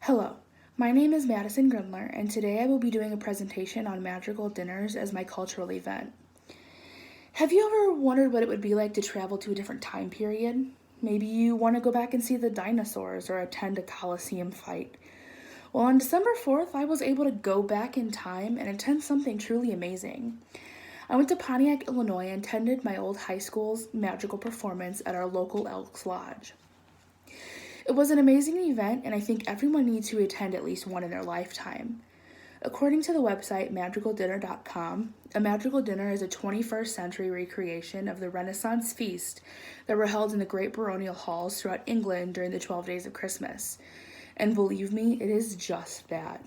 Hello, my name is Madison Grimler, and today I will be doing a presentation on magical dinners as my cultural event. Have you ever wondered what it would be like to travel to a different time period? Maybe you want to go back and see the dinosaurs or attend a Colosseum fight. Well, on December 4th, I was able to go back in time and attend something truly amazing. I went to Pontiac, Illinois, and attended my old high school's magical performance at our local Elks Lodge. It was an amazing event, and I think everyone needs to attend at least one in their lifetime. According to the website magicaldinner.com, a magical dinner is a 21st century recreation of the Renaissance feast that were held in the great baronial halls throughout England during the 12 days of Christmas. And believe me, it is just that.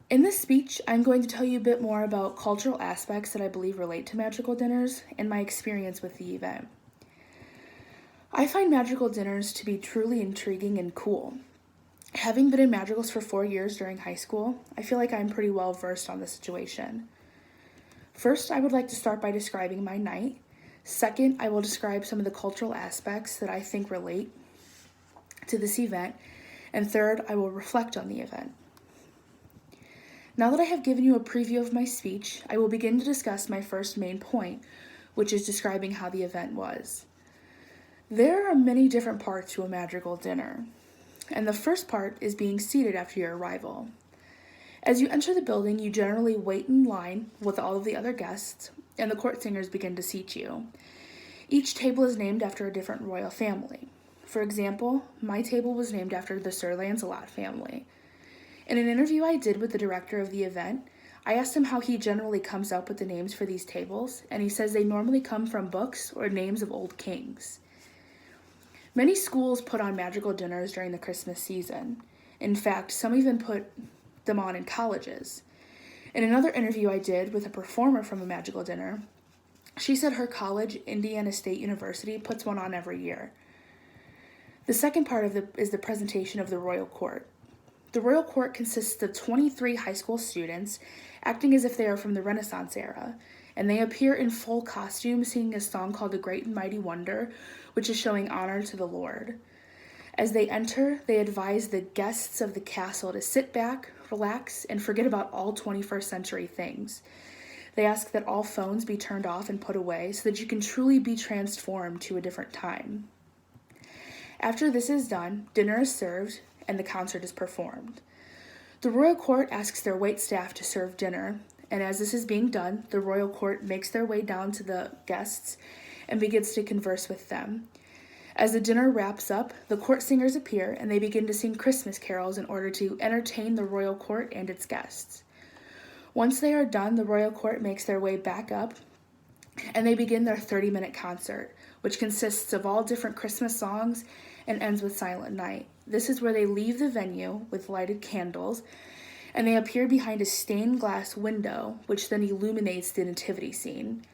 In this speech, I'm going to tell you a bit more about cultural aspects that I believe relate to magical dinners and my experience with the event. I find magical dinners to be truly intriguing and cool. Having been in magicals for 4 years during high school, I feel like I'm pretty well versed on the situation. First, I would like to start by describing my night. Second, I will describe some of the cultural aspects that I think relate to this event. And third, I will reflect on the event. Now that I have given you a preview of my speech, I will begin to discuss my first main point, which is describing how the event was. There are many different parts to a magical dinner, and the first part is being seated after your arrival. As you enter the building, you generally wait in line with all of the other guests, and the court singers begin to seat you. Each table is named after a different royal family. For example, my table was named after the Sir Lancelot family. In an interview I did with the director of the event, I asked him how he generally comes up with the names for these tables, and he says they normally come from books or names of old kings. Many schools put on magical dinners during the Christmas season. In fact, some even put them on in colleges. In another interview I did with a performer from a magical dinner, she said her college, Indiana State University, puts one on every year. The second part is the presentation of the royal court. The royal court consists of 23 high school students acting as if they are from the Renaissance era, and they appear in full costume singing a song called The Great and Mighty Wonder, which is showing honor to the Lord. As they enter, they advise the guests of the castle to sit back, relax, and forget about all 21st century things. They ask that all phones be turned off and put away so that you can truly be transformed to a different time. After this is done, dinner is served and the concert is performed. The royal court asks their waitstaff to serve dinner, and as this is being done, the royal court makes their way down to the guests and begins to converse with them. As the dinner wraps up, the court singers appear and they begin to sing Christmas carols in order to entertain the royal court and its guests. Once they are done, the royal court makes their way back up and they begin their 30-minute concert, which consists of all different Christmas songs and ends with Silent Night. This is where they leave the venue with lighted candles and they appear behind a stained glass window, which then illuminates the nativity scene.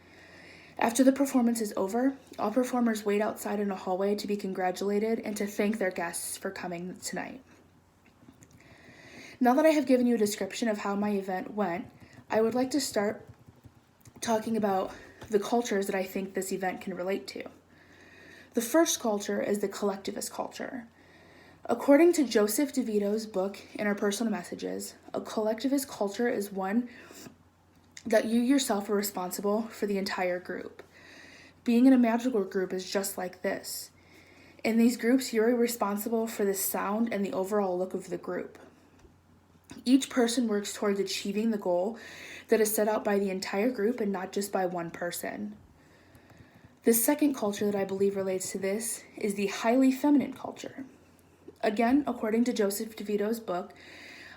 After the performance is over, all performers wait outside in a hallway to be congratulated and to thank their guests for coming tonight. Now that I have given you a description of how my event went, I would like to start talking about the cultures that I think this event can relate to. The first culture is the collectivist culture. According to Joseph DeVito's book, Interpersonal Messages, a collectivist culture is one that you yourself are responsible for the entire group. Being in a magical group is just like this. In these groups, you're responsible for the sound and the overall look of the group. Each person works towards achieving the goal that is set out by the entire group and not just by one person. The second culture that I believe relates to this is the highly feminine culture. Again, according to Joseph DeVito's book,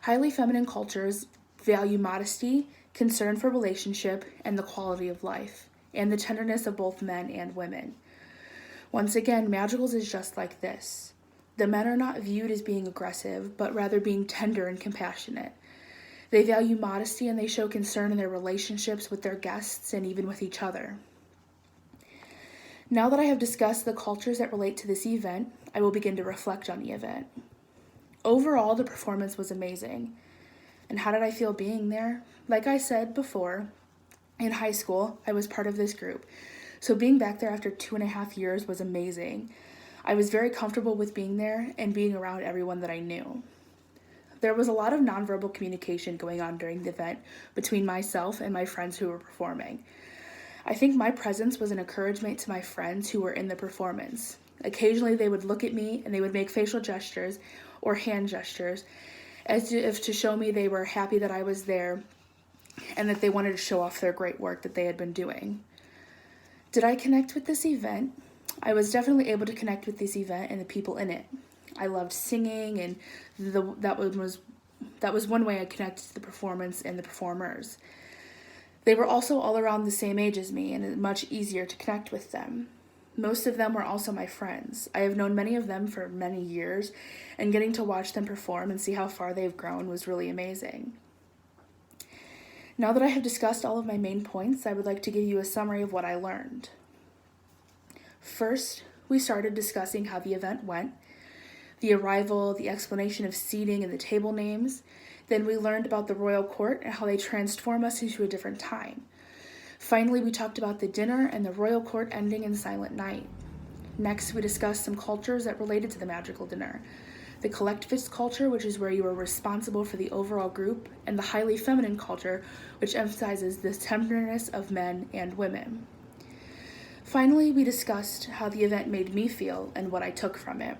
highly feminine cultures value modesty, concern for relationship, and the quality of life, and the tenderness of both men and women. Once again, magicals is just like this. The men are not viewed as being aggressive, but rather being tender and compassionate. They value modesty and they show concern in their relationships with their guests and even with each other. Now that I have discussed the cultures that relate to this event, I will begin to reflect on the event. Overall, the performance was amazing. And how did I feel being there? Like I said before, in high school, I was part of this group. So being back there after 2.5 years was amazing. I was very comfortable with being there and being around everyone that I knew. There was a lot of nonverbal communication going on during the event between myself and my friends who were performing. I think my presence was an encouragement to my friends who were in the performance. Occasionally they would look at me and they would make facial gestures or hand gestures as if to show me they were happy that I was there and that they wanted to show off their great work that they had been doing. Did I connect with this event? I was definitely able to connect with this event and the people in it. I loved singing, and that was one way I connected to the performance and the performers. They were also all around the same age as me, and it was much easier to connect with them. Most of them were also my friends. I have known many of them for many years, and getting to watch them perform and see how far they've grown was really amazing. Now that I have discussed all of my main points, I would like to give you a summary of what I learned. First, we started discussing how the event went, the arrival, the explanation of seating and the table names. Then we learned about the royal court and how they transform us into a different time. Finally, we talked about the dinner and the royal court ending in Silent Night. Next, we discussed some cultures that related to the magical dinner. The collectivist culture, which is where you are responsible for the overall group, and the highly feminine culture, which emphasizes the tenderness of men and women. Finally, we discussed how the event made me feel and what I took from it.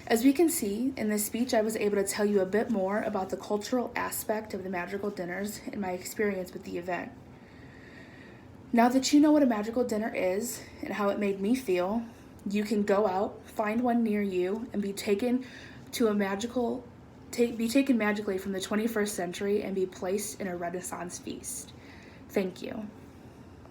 As we can see, in this speech I was able to tell you a bit more about the cultural aspect of the magical dinners and my experience with the event. Now that you know what a magical dinner is and how it made me feel, you can go out, find one near you, and be taken magically from the 21st century and be placed in a Renaissance feast. Thank you.